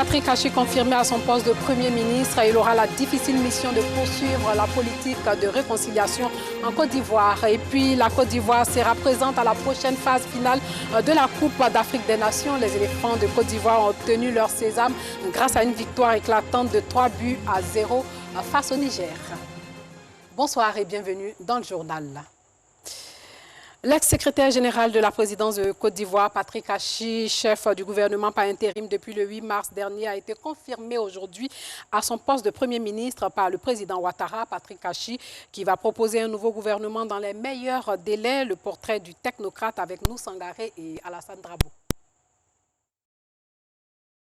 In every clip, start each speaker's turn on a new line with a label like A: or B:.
A: Patrick Kachis confirmé à son poste de Premier ministre. Il aura la difficile mission de poursuivre la politique de réconciliation en Côte d'Ivoire. Et puis la Côte d'Ivoire sera présente à la prochaine phase finale de la Coupe d'Afrique des Nations. Les éléphants de Côte d'Ivoire ont obtenu leur sésame grâce à une victoire éclatante de 3-0 face au Niger. Bonsoir et bienvenue dans le journal. L'ex-secrétaire général de la présidence de Côte d'Ivoire, Patrick Kachis, chef du gouvernement par intérim depuis le 8 mars dernier, a été confirmé aujourd'hui à son poste de Premier ministre par le président Ouattara. Patrick Kachis, qui va proposer un nouveau gouvernement dans les meilleurs délais. Le portrait du technocrate avec nous, Sangaré et Alassane Drabo.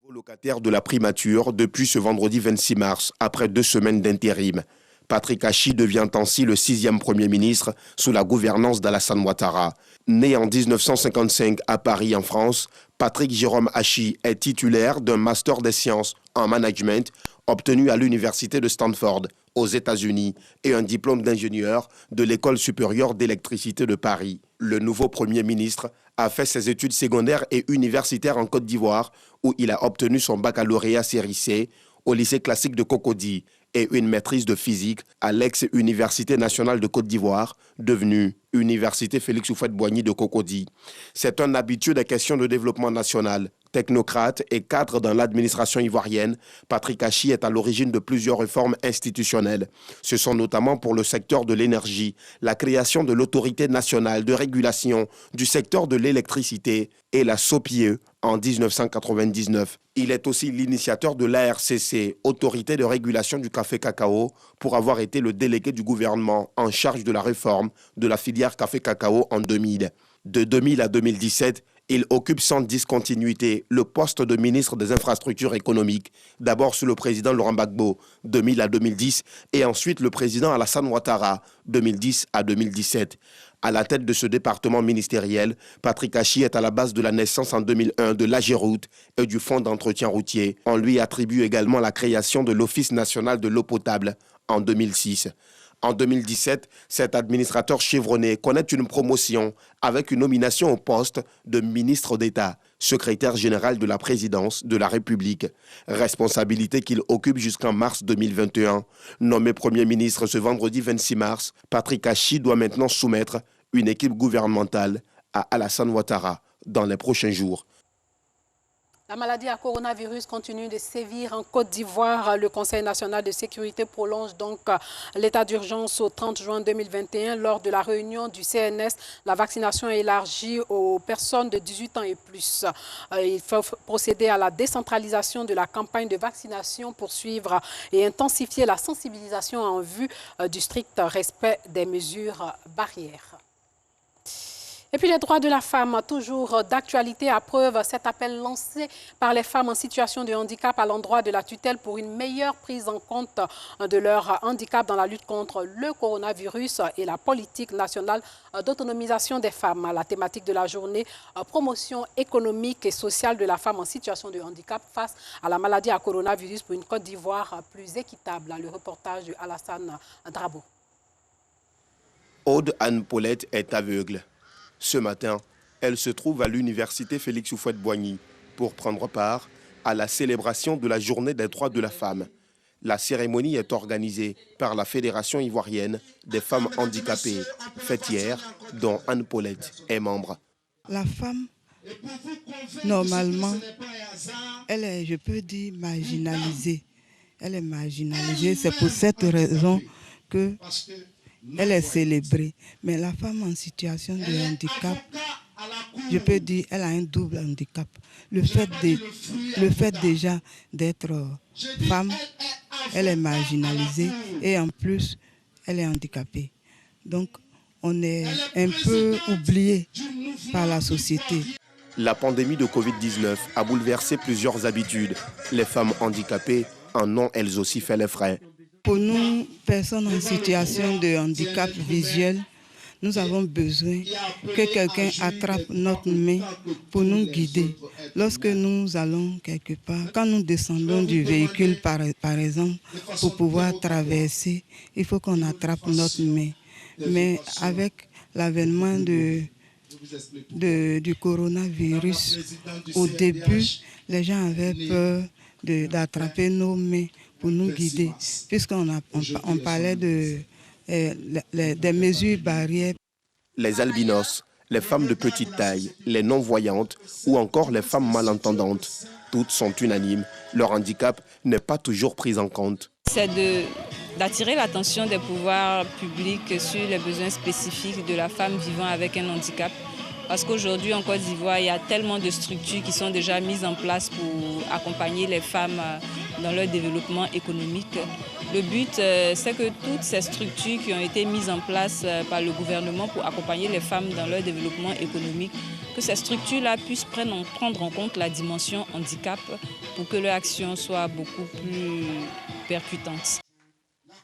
B: Locataire de la primature depuis ce vendredi 26 mars, après 2 semaines d'intérim. Patrick Kachis devient ainsi le 6e Premier ministre sous la gouvernance d'Alassane Ouattara. Né en 1955 à Paris, en France, Patrick Jérôme Kachis est titulaire d'un master des sciences en management obtenu à l'université de Stanford, aux États-Unis, et un diplôme d'ingénieur de l'École supérieure d'électricité de Paris. Le nouveau Premier ministre a fait ses études secondaires et universitaires en Côte d'Ivoire, où il a obtenu son baccalauréat série C au lycée classique de Cocody et une maîtrise de physique à l'ex-Université nationale de Côte d'Ivoire, devenue Université Félix Houphouët-Boigny de Cocody. C'est un habitué des questions de développement national. Technocrate et cadre dans l'administration ivoirienne, Patrick Kachis est à l'origine de plusieurs réformes institutionnelles. Ce sont notamment pour le secteur de l'énergie, la création de l'autorité nationale de régulation du secteur de l'électricité et la SOPIE en 1999. Il est aussi l'initiateur de l'ARCC, Autorité de régulation du café-cacao, pour avoir été le délégué du gouvernement en charge de la réforme de la filière café-cacao en 2000. De 2000 à 2017, il occupe sans discontinuité le poste de ministre des Infrastructures économiques, d'abord sous le président Laurent Gbagbo, 2000 à 2010, et ensuite le président Alassane Ouattara, 2010 à 2017. À la tête de ce département ministériel, Patrick Kachis est à la base de la naissance en 2001 de l'AGEROUTE et du Fonds d'entretien routier. On lui attribue également la création de l'Office national de l'eau potable en 2006. En 2017, cet administrateur chevronné connaît une promotion avec une nomination au poste de ministre d'État, secrétaire général de la présidence de la République, responsabilité qu'il occupe jusqu'en mars 2021. Nommé Premier ministre ce vendredi 26 mars, Patrick Kachis doit maintenant soumettre une équipe gouvernementale à Alassane Ouattara dans les prochains jours.
A: La maladie à coronavirus continue de sévir en Côte d'Ivoire. Le Conseil national de sécurité prolonge donc l'état d'urgence au 30 juin 2021. Lors de la réunion du CNS, la vaccination est élargie aux personnes de 18 ans et plus. Il faut procéder à la décentralisation de la campagne de vaccination, poursuivre et intensifier la sensibilisation en vue du strict respect des mesures barrières. Et puis les droits de la femme, toujours d'actualité, à preuve cet appel lancé par les femmes en situation de handicap à l'endroit de la tutelle pour une meilleure prise en compte de leur handicap dans la lutte contre le coronavirus et la politique nationale d'autonomisation des femmes. La thématique de la journée, promotion économique et sociale de la femme en situation de handicap face à la maladie à coronavirus pour une Côte d'Ivoire plus équitable. Le reportage de Alassane Drabo.
B: Aude Anne Paulette est aveugle. Ce matin, elle se trouve à l'université Félix Houphouët-Boigny pour prendre part à la célébration de la journée des droits de la femme. La cérémonie est organisée par la Fédération ivoirienne des femmes handicapées, faite hier, dont Anne Paulette est membre.
C: La femme, normalement, elle est, je peux dire, marginalisée. Elle est marginalisée, c'est pour cette raison que elle est célébrée. Mais la femme en situation de handicap, je peux dire, elle a un double handicap. Le fait déjà d'être femme, elle est marginalisée et en plus, elle est handicapée. Donc, on est un peu oublié par la société.
B: La pandémie de Covid-19 a bouleversé plusieurs habitudes. Les femmes handicapées en ont elles aussi fait les frais.
C: Pour nous, personnes en situation de handicap visuel, nous avons besoin que quelqu'un attrape notre main pour nous guider. Lorsque nous allons quelque part, quand nous descendons du véhicule par exemple, pour pouvoir traverser, il faut qu'on attrape notre main. Mais avec l'avènement du coronavirus, au début, les gens avaient peur d'attraper nos mains pour nous guider, puisqu'on parlait des mesures barrières.
B: Les albinos, les femmes de petite taille, les non-voyantes ou encore les femmes malentendantes, toutes sont unanimes. Leur handicap n'est pas toujours pris en compte.
D: C'est d'attirer l'attention des pouvoirs publics sur les besoins spécifiques de la femme vivant avec un handicap. Parce qu'aujourd'hui, en Côte d'Ivoire, il y a tellement de structures qui sont déjà mises en place pour accompagner les femmes dans leur développement économique. Le but, c'est que toutes ces structures qui ont été mises en place par le gouvernement pour accompagner les femmes dans leur développement économique, que ces structures-là puissent prendre en compte la dimension handicap pour que leur action soit beaucoup plus percutante.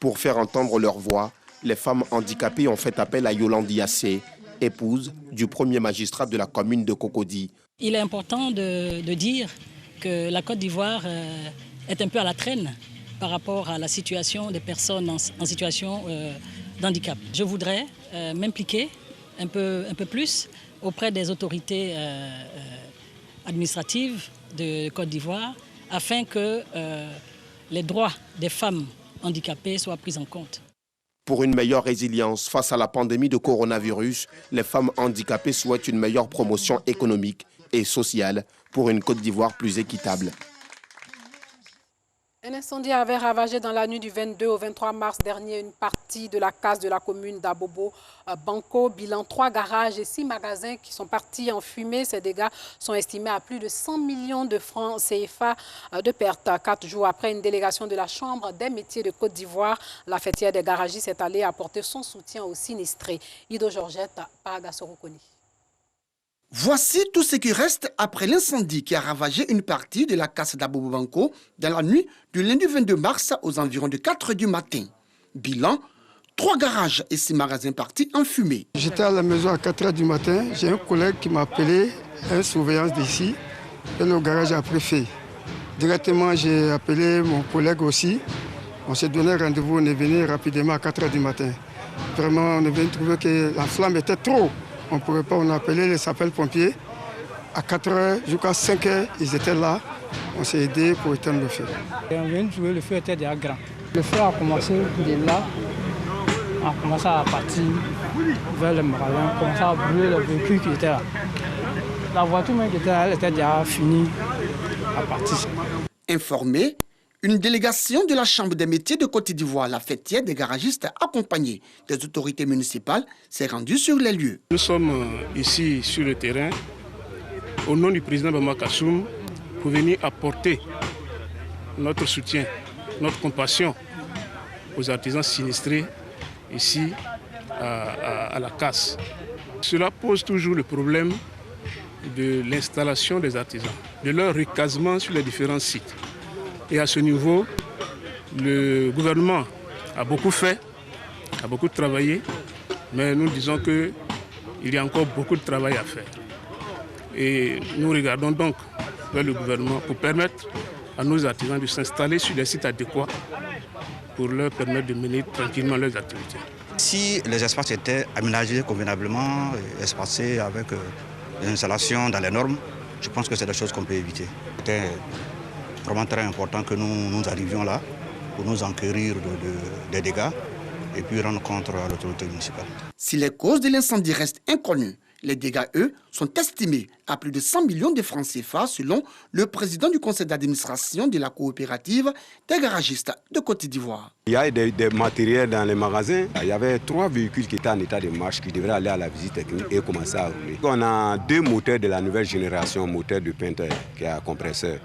B: Pour faire entendre leur voix, les femmes handicapées ont fait appel à Yolande Yassé, épouse du premier magistrat de la commune de Cocody.
E: Il est important de dire que la Côte d'Ivoire est un peu à la traîne par rapport à la situation des personnes en situation d'handicap. Je voudrais m'impliquer un peu plus auprès des autorités administratives de Côte d'Ivoire afin que les droits des femmes handicapées soient pris en compte.
B: Pour une meilleure résilience face à la pandémie de coronavirus, les femmes handicapées souhaitent une meilleure promotion économique et sociale pour une Côte d'Ivoire plus équitable.
A: Un incendie avait ravagé dans la nuit du 22 au 23 mars dernier une partie de la case de la commune d'Abobo-Banco. Bilan 3 garages et 6 magasins qui sont partis en fumée. Ces dégâts sont estimés à plus de 100 millions de francs CFA de pertes. 4 jours après, une délégation de la Chambre des métiers de Côte d'Ivoire, la fêtière des garagistes, est allée apporter son soutien aux sinistrés. Ido Georgette, Paragassorokoni.
F: Voici tout ce qui reste après l'incendie qui a ravagé une partie de la casse d'Abobo-Banco dans la nuit du lundi 22 mars aux environs de 4 h du matin. Bilan, 3 garages et 6 magasins partis en fumée.
G: J'étais à la maison à 4 h du matin. J'ai un collègue qui m'a appelé, un surveillant d'ici, et le garage a pris feu. Directement, j'ai appelé mon collègue aussi. On s'est donné rendez-vous, on est venu rapidement à 4 h du matin. Vraiment, on est venu trouver que la flamme était trop. On ne pouvait pas, on a appelé les sapeurs-pompiers. À 4 h jusqu'à 5 h, ils étaient là. On s'est aidé pour éteindre le feu.
H: Et on vient de trouver le feu était déjà grand. Le feu a commencé de là. On a commencé à partir vers le magasin. On a commencé à brûler le véhicule qui était là. La voiture même qui était là, elle était déjà finie à partir.
F: Informé, une délégation de la Chambre des métiers de Côte d'Ivoire, la fêtière des garagistes accompagnée des autorités municipales, s'est rendue sur les lieux.
I: Nous sommes ici sur le terrain, au nom du président Bama Kassoum, pour venir apporter notre soutien, notre compassion aux artisans sinistrés ici à la casse. Cela pose toujours le problème de l'installation des artisans, de leur recasement sur les différents sites. Et à ce niveau, le gouvernement a beaucoup fait, a beaucoup travaillé, mais nous disons qu'il y a encore beaucoup de travail à faire. Et nous regardons donc vers le gouvernement pour permettre à nos artisans de s'installer sur des sites adéquats pour leur permettre de mener tranquillement leurs activités.
J: Si les espaces étaient aménagés convenablement, espacés avec des installations dans les normes, je pense que c'est des choses qu'on peut éviter. C'était vraiment très important que nous arrivions là pour nous enquérir des dégâts et puis rendre compte à l'autorité municipale.
F: Si les causes de l'incendie restent inconnues, les dégâts, eux, sont estimés à plus de 100 millions de francs CFA selon le président du conseil d'administration de la coopérative des garagistes de Côte d'Ivoire.
K: Il y a des matériels dans les magasins. Il y avait 3 véhicules qui étaient en état de marche qui devraient aller à la visite technique et commencer à rouler. On a 2 moteurs de la nouvelle génération, moteur de Panther qui a un compresseur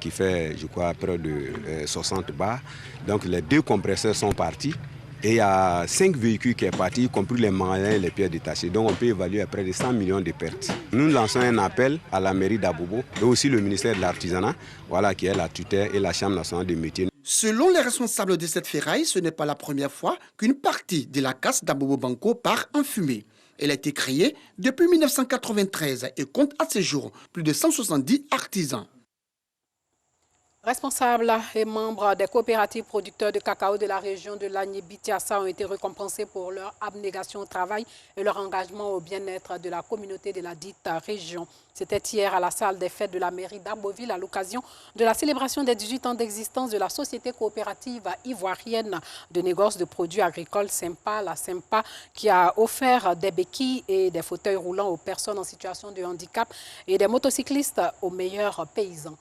K: qui fait, je crois, près de 60 bars. Donc les 2 compresseurs sont partis. Et il y a 5 véhicules qui sont partis, y compris les magasins et les pièces détachées. Donc on peut évaluer à près de 100 millions de pertes. Nous lançons un appel à la mairie d'Abobo et aussi le ministère de l'Artisanat, voilà, qui est la tutelle, et la Chambre nationale des métiers.
F: Selon les responsables de cette ferraille, ce n'est pas la première fois qu'une partie de la casse d'Abobo-Banco part en fumée. Elle a été créée depuis 1993 et compte à ce jour plus de 170 artisans.
A: Responsables et membres des coopératives producteurs de cacao de la région de l'Agné-Bichiassa ont été récompensés pour leur abnégation au travail et leur engagement au bien-être de la communauté de la dite région. C'était hier à la salle des fêtes de la mairie d'Arboville à l'occasion de la célébration des 18 ans d'existence de la société coopérative ivoirienne de négoce de produits agricoles SIMPA, la SIMPA, qui a offert des béquilles et des fauteuils roulants aux personnes en situation de handicap et des motocyclistes aux meilleurs paysans.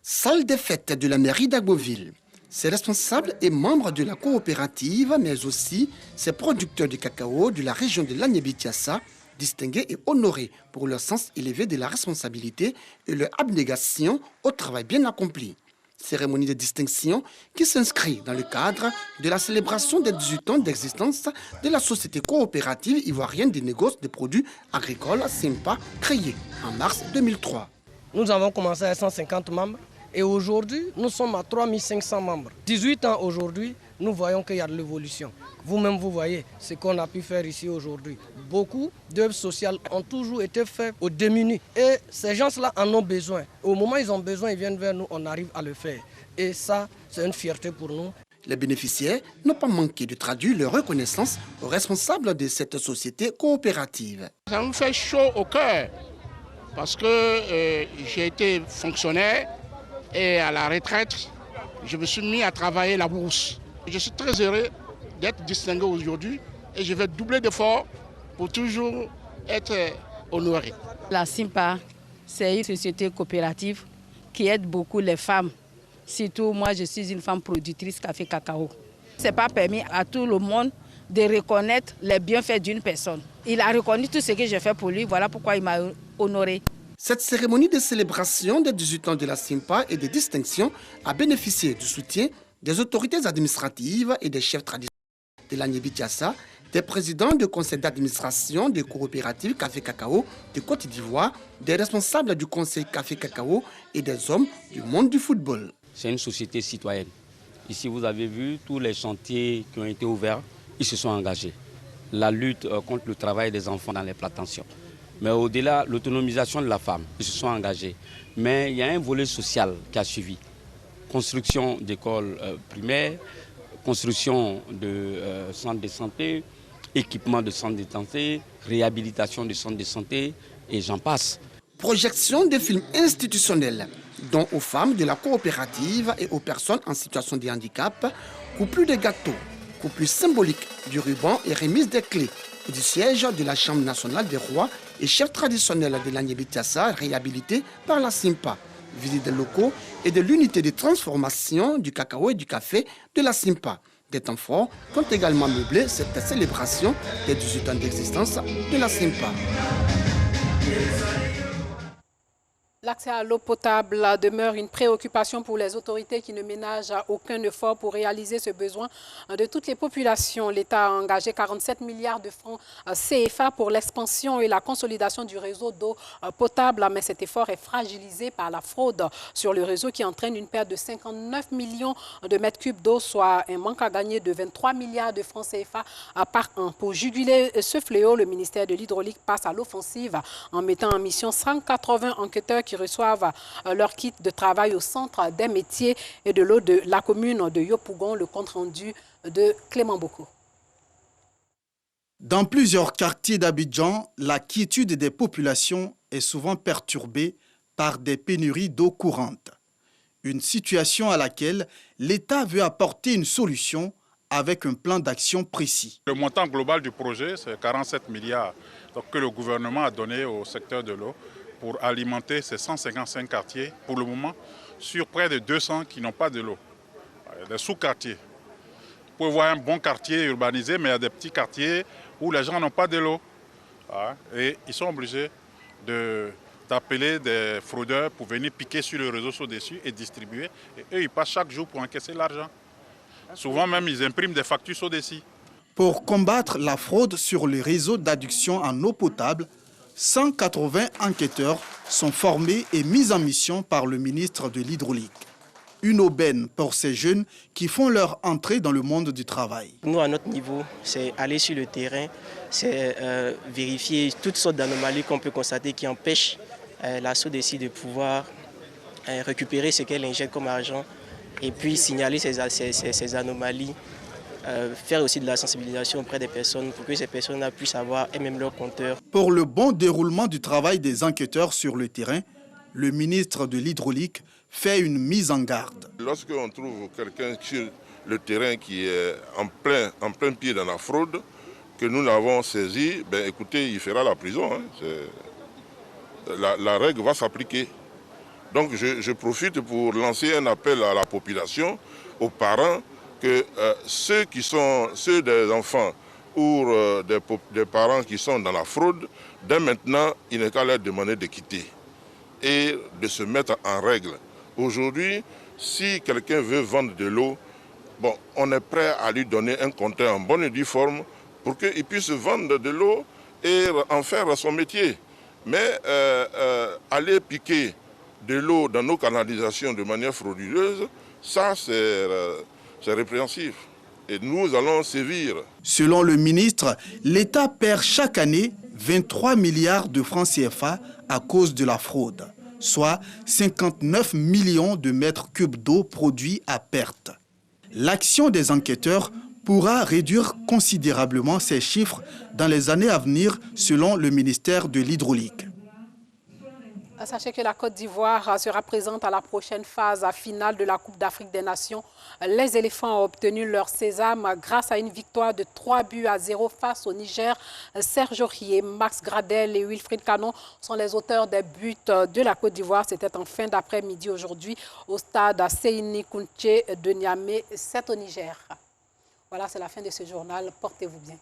F: Salle des fêtes de la mairie d'Arboville. Ses responsables et membres de la coopérative, mais aussi ses producteurs de cacao de la région de l'Agné-Bichiassa, distingués et honorés pour leur sens élevé de la responsabilité et leur abnégation au travail bien accompli. Cérémonie de distinction qui s'inscrit dans le cadre de la célébration des 18 ans d'existence de la société coopérative ivoirienne des négoces de produits agricoles SIMPA, créée en mars 2003.
L: Nous avons commencé à 150 membres et aujourd'hui nous sommes à 3500 membres. 18 ans aujourd'hui, nous voyons qu'il y a de l'évolution. Vous-même vous voyez ce qu'on a pu faire ici aujourd'hui. Beaucoup d'œuvres sociales ont toujours été faites aux démunis et ces gens-là en ont besoin. Au moment où ils ont besoin, ils viennent vers nous, on arrive à le faire. Et ça, c'est une fierté pour nous.
F: Les bénéficiaires n'ont pas manqué de traduire leur reconnaissance aux responsables de cette société coopérative.
M: Ça me fait chaud au cœur parce que j'ai été fonctionnaire et à la retraite, je me suis mis à travailler la bourse. Je suis très heureux d'être distingué aujourd'hui et je vais doubler d'efforts pour toujours être honoré.
N: La SIMPA, c'est une société coopérative qui aide beaucoup les femmes. Surtout moi, je suis une femme productrice café cacao. Ce n'est pas permis à tout le monde de reconnaître les bienfaits d'une personne. Il a reconnu tout ce que j'ai fait pour lui, voilà pourquoi il m'a honoré.
F: Cette cérémonie de célébration des 18 ans de la SIMPA et des distinctions a bénéficié du soutien des autorités administratives et des chefs traditionnels de l'Agné-Bichiassa, des présidents de conseil d'administration des coopératives Café Cacao de Côte d'Ivoire, des responsables du conseil Café Cacao et des hommes du monde du football.
O: C'est une société citoyenne. Ici, vous avez vu tous les chantiers qui ont été ouverts, ils se sont engagés. La lutte contre le travail des enfants dans les plantations. Mais au-delà, l'autonomisation de la femme, ils se sont engagés. Mais il y a un volet social qui a suivi. Construction d'écoles primaires, construction de centres de santé, équipement de centres de santé, réhabilitation de centres de santé et j'en passe.
F: Projection de films institutionnels, dont aux femmes de la coopérative et aux personnes en situation de handicap, coupure de gâteaux, coupure symbolique du ruban et remise des clés du siège de la Chambre nationale des rois et chefs traditionnels de l'Agné-Bichiassa réhabilités par la SIMPA. Visite des locaux et de l'unité de transformation du cacao et du café de la SIMPA. Des temps forts ont également meublé cette célébration des 18 ans d'existence de la SIMPA.
A: L'accès à l'eau potable demeure une préoccupation pour les autorités qui ne ménagent aucun effort pour réaliser ce besoin de toutes les populations. L'État a engagé 47 milliards de francs CFA pour l'expansion et la consolidation du réseau d'eau potable, mais cet effort est fragilisé par la fraude sur le réseau qui entraîne une perte de 59 millions de mètres cubes d'eau, soit un manque à gagner de 23 milliards de francs CFA par an. Pour juguler ce fléau, le ministère de l'Hydraulique passe à l'offensive en mettant en mission 180 enquêteurs qui reçoivent leur kit de travail au centre des métiers et de l'eau de la commune de Yopougon. Le compte rendu de Clément Boko.
P: Dans plusieurs quartiers d'Abidjan, la quiétude des populations est souvent perturbée par des pénuries d'eau courante. Une situation à laquelle l'État veut apporter une solution avec un plan d'action précis.
Q: Le montant global du projet, c'est 47 milliards que le gouvernement a donné au secteur de l'eau pour alimenter ces 155 quartiers, pour le moment, sur près de 200 qui n'ont pas de l'eau. Des sous-quartiers. Vous pouvez voir un bon quartier urbanisé, mais il y a des petits quartiers où les gens n'ont pas de l'eau. Et ils sont obligés d'appeler des fraudeurs pour venir piquer sur le réseau dessus et distribuer. Et eux, ils passent chaque jour pour encaisser l'argent. Souvent même, ils impriment des factures SODECI.
P: Pour combattre la fraude sur les réseaux d'adduction en eau potable, 180 enquêteurs sont formés et mis en mission par le ministre de l'Hydraulique. Une aubaine pour ces jeunes qui font leur entrée dans le monde du travail.
R: Nous, à notre niveau, c'est aller sur le terrain, c'est vérifier toutes sortes d'anomalies qu'on peut constater qui empêchent la SODECI de pouvoir récupérer ce qu'elle injecte comme argent et puis signaler ces anomalies, faire aussi de la sensibilisation auprès des personnes pour que ces personnes puissent avoir elles-mêmes leur compteur.
P: Pour le bon déroulement du travail des enquêteurs sur le terrain, le ministre de l'Hydraulique fait une mise en garde.
S: Lorsqu'on trouve quelqu'un sur le terrain qui est en plein pied dans la fraude, que nous l'avons saisi, ben écoutez, il fera la prison. Hein. La règle va s'appliquer. Donc je profite pour lancer un appel à la population, aux parents, que ceux des enfants ou des parents qui sont dans la fraude, dès maintenant, il n'est qu'à leur demander de quitter et de se mettre en règle. Aujourd'hui, si quelqu'un veut vendre de l'eau, bon, on est prêt à lui donner un compteur en bonne et due forme pour qu'il puisse vendre de l'eau et en faire son métier. Mais aller piquer de l'eau dans nos canalisations de manière frauduleuse, ça c'est répréhensible. Et nous allons sévir.
P: Selon le ministre, l'État perd chaque année 23 milliards de francs CFA à cause de la fraude, soit 59 millions de mètres cubes d'eau produits à perte. L'action des enquêteurs pourra réduire considérablement ces chiffres dans les années à venir, selon le ministère de l'Hydraulique.
A: Sachez que la Côte d'Ivoire sera présente à la prochaine phase finale de la Coupe d'Afrique des Nations. Les éléphants ont obtenu leur sésame grâce à une victoire de 3-0 face au Niger. Serge Aurier, Max Gradel et Wilfried Canon sont les auteurs des buts de la Côte d'Ivoire. C'était en fin d'après-midi aujourd'hui au stade Seyni Kounché de Niamey, c'est au Niger. Voilà, c'est la fin de ce journal. Portez-vous bien.